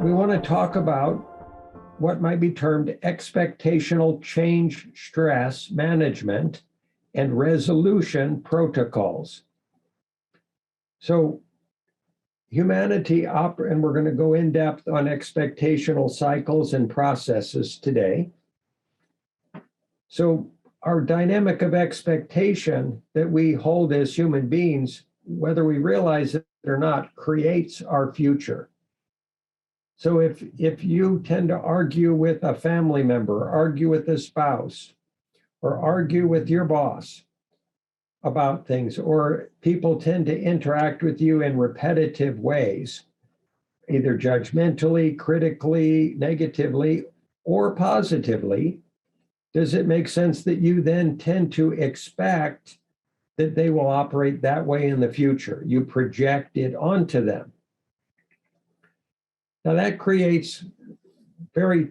we want to talk about what might be termed expectational change stress management and resolution protocols. So humanity, and we're going to go in depth on expectational cycles and processes today. So our dynamic of expectation that we hold as human beings, whether we realize it or not, creates our future. So if you tend to argue with a family member, argue with a spouse, or argue with your boss about things, or people tend to interact with you in repetitive ways, either judgmentally, critically, negatively, or positively, does it make sense that you then tend to expect that they will operate that way in the future? You project it onto them. Now that creates very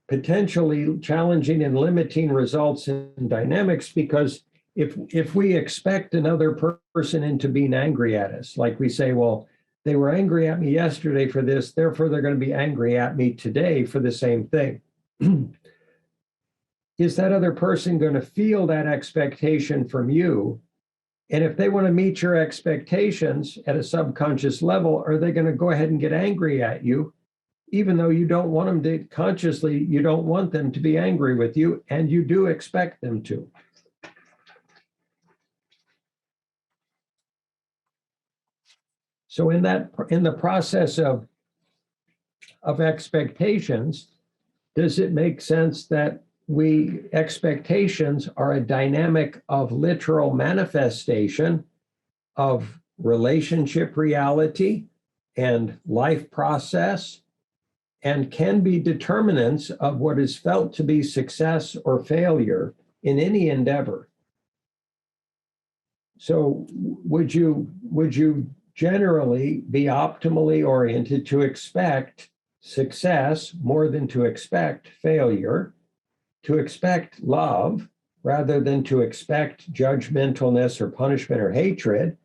potentially challenging and limiting results in dynamics, because if we expect another person into being angry at us, like we say, well, they were angry at me yesterday for this, therefore they're going to be angry at me today for the same thing. Is that other person going to feel that expectation from you? And if they want to meet your expectations at a subconscious level, are they going to go ahead and get angry at you, even though you don't want them to consciously, you don't want them to be angry with you, and you do expect them to? So in the process of expectations, does it make sense that expectations are a dynamic of literal manifestation of relationship reality and life process, and can be determinants of what is felt to be success or failure in any endeavor? So would you generally be optimally oriented to expect success more than to expect failure, to expect love rather than to expect judgmentalness or punishment or hatred,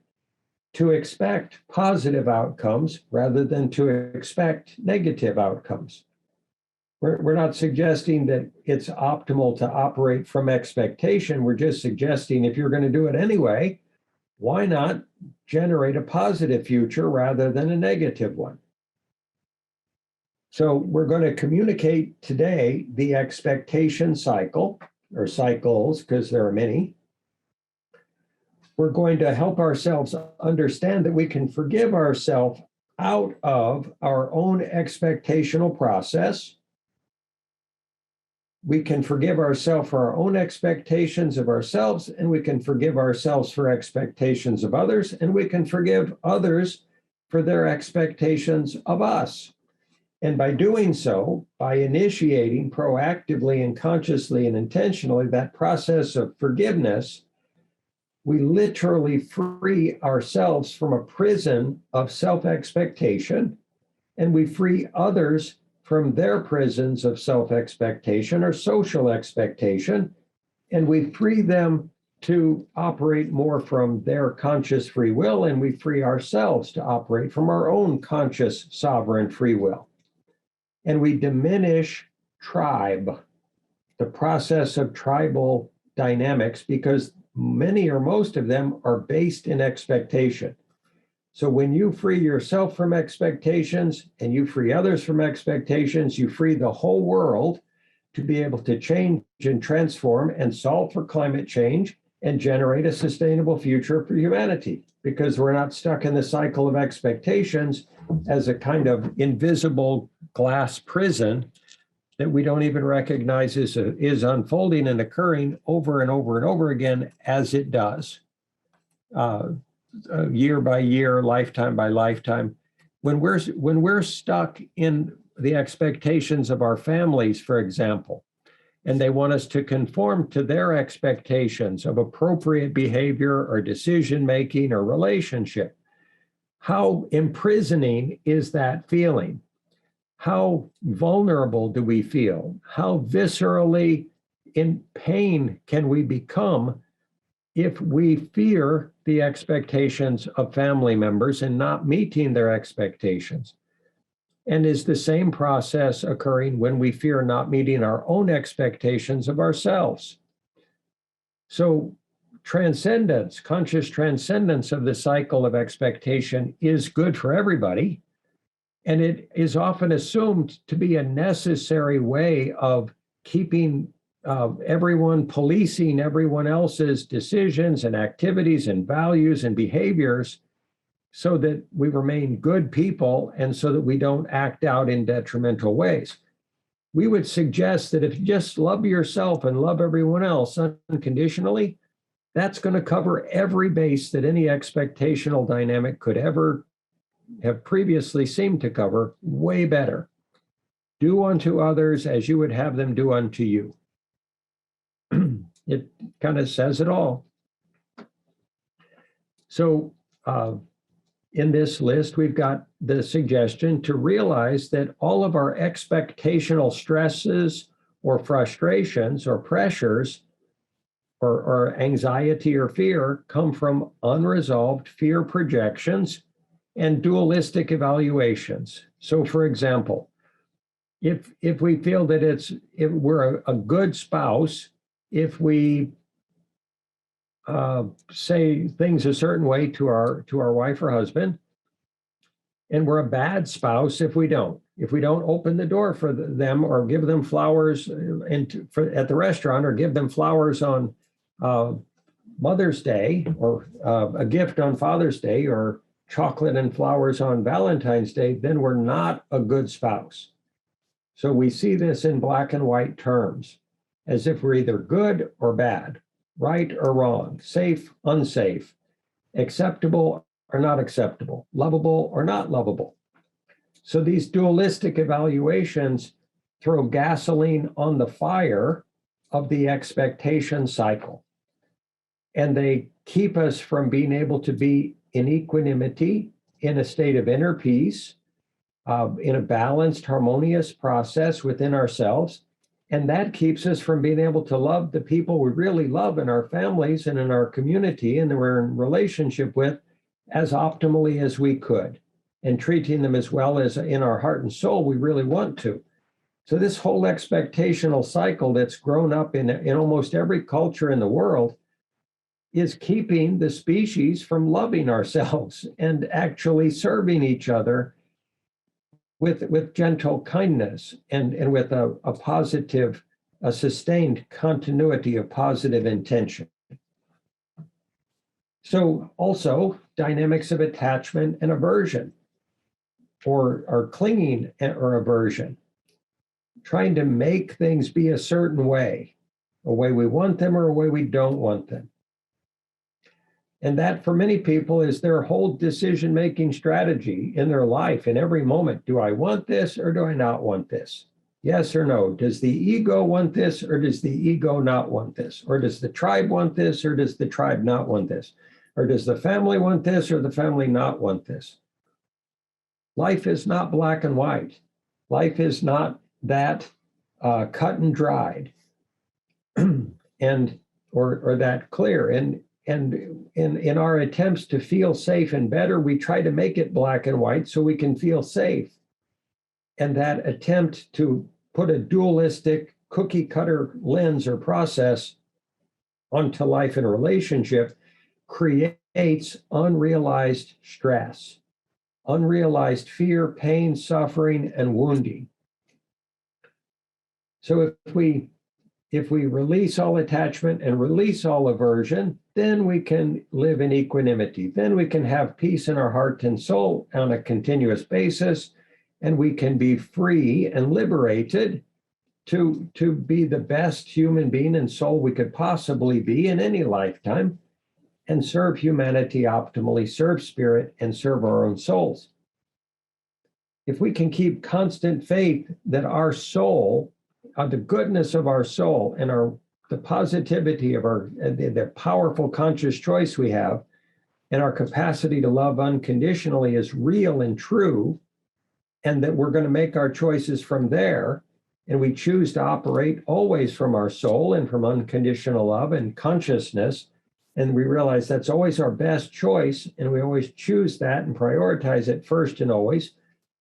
to expect positive outcomes rather than to expect negative outcomes? We're not suggesting that it's optimal to operate from expectation. We're just suggesting if you're going to do it anyway, why not generate a positive future rather than a negative one? So we're going to communicate today the expectation cycle, or cycles, because there are many. We're going to help ourselves understand that we can forgive ourselves out of our own expectational process. We can forgive ourselves for our own expectations of ourselves, and we can forgive ourselves for expectations of others, and we can forgive others for their expectations of us. And by doing so, by initiating proactively and consciously and intentionally that process of forgiveness, we literally free ourselves from a prison of self-expectation, and we free others from their prisons of self-expectation or social expectation, and we free them to operate more from their conscious free will, and we free ourselves to operate from our own conscious sovereign free will. And we diminish tribe, the process of tribal dynamics, because many or most of them are based in expectation. So when you free yourself from expectations and you free others from expectations, you free the whole world to be able to change and transform and solve for climate change and generate a sustainable future for humanity, because we're not stuck in the cycle of expectations as a kind of invisible glass prison that we don't even recognize is unfolding and occurring over and over and over again as it does, year by year, lifetime by lifetime. When we're stuck in the expectations of our families, for example, and they want us to conform to their expectations of appropriate behavior or decision-making or relationship, how imprisoning is that feeling? How vulnerable do we feel? How viscerally in pain can we become if we fear the expectations of family members and not meeting their expectations? and is the same process occurring when we fear not meeting our own expectations of ourselves. So transcendence, conscious transcendence of the cycle of expectation is good for everybody. And it is often assumed to be a necessary way of keeping everyone, policing everyone else's decisions and activities and values and behaviors so that we remain good people and so that we don't act out in detrimental ways. We would suggest that if you just love yourself and love everyone else unconditionally, that's going to cover every base that any expectational dynamic could ever have previously seemed to cover way better. Do unto others as you would have them do unto you. It kind of says it all. So in this list, we've got the suggestion to realize that all of our expectational stresses or frustrations or pressures or anxiety or fear come from unresolved fear projections and dualistic evaluations. So, for example, if we feel that if we're a good spouse, if we say things a certain way to our wife or husband, and we're a bad spouse if we don't open the door for them or give them flowers at the restaurant or give them flowers on Mother's Day or a gift on Father's Day or chocolate and flowers on Valentine's Day, then we're not a good spouse. So we see this in black and white terms, as if we're either good or bad, right or wrong, safe, unsafe, acceptable or not acceptable, lovable or not lovable. So these dualistic evaluations throw gasoline on the fire of the expectation cycle. And they keep us from being able to be in equanimity, in a state of inner peace, in a balanced, harmonious process within ourselves. And that keeps us from being able to love the people we really love in our families and in our community and that we're in relationship with as optimally as we could, and treating them as well as in our heart and soul we really want to. So this whole expectational cycle that's grown up in almost every culture in the world is keeping the species from loving ourselves and actually serving each other with gentle kindness and with a positive, a sustained continuity of positive intention. So also dynamics of attachment and aversion, or clinging or aversion, trying to make things be a certain way, a way we want them or a way we don't want them. And that for many people is their whole decision-making strategy in their life in every moment. Do I want this or do I not want this? Yes or no? Does the ego want this or does the ego not want this? Or does the tribe want this or does the tribe not want this? Or does the family want this or the family not want this? Life is not black and white. Life is not that cut and dried and or that clear. And in our attempts to feel safe and better, we try to make it black and white so we can feel safe. And that attempt to put a dualistic cookie cutter lens or process onto life and relationship creates unrealized stress, unrealized fear, pain, suffering, and wounding. So if we release all attachment and release all aversion, then we can live in equanimity. Then we can have peace in our heart and soul on a continuous basis, and we can be free and liberated to be the best human being and soul we could possibly be in any lifetime and serve humanity optimally, serve spirit, and serve our own souls. If we can keep constant faith that our soul, the goodness of our soul and the positivity of the powerful conscious choice we have and our capacity to love unconditionally is real and true, and that we're going to make our choices from there, and we choose to operate always from our soul and from unconditional love and consciousness, and we realize that's always our best choice, and we always choose that and prioritize it first and always,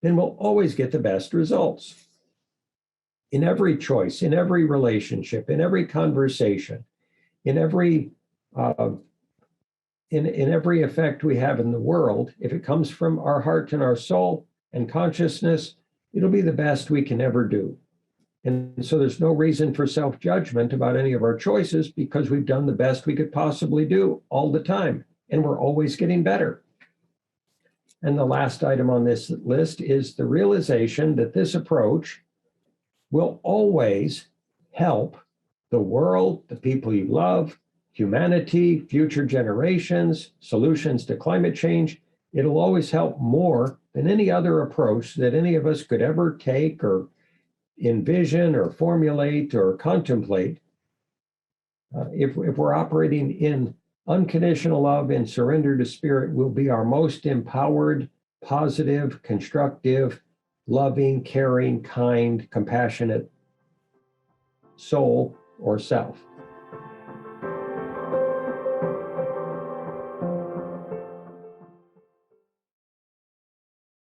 then we'll always get the best results. In every choice, in every relationship, in every conversation, in every in every effect we have in the world, if it comes from our heart and our soul and consciousness, it'll be the best we can ever do. And so there's no reason for self-judgment about any of our choices because we've done the best we could possibly do all the time, and we're always getting better. And the last item on this list is the realization that this approach will always help the world, the people you love, humanity, future generations, solutions to climate change. It'll always help more than any other approach that any of us could ever take or envision or formulate or contemplate. If we're operating in unconditional love and surrender to spirit, will be our most empowered, positive, constructive, loving, caring, kind, compassionate soul or self.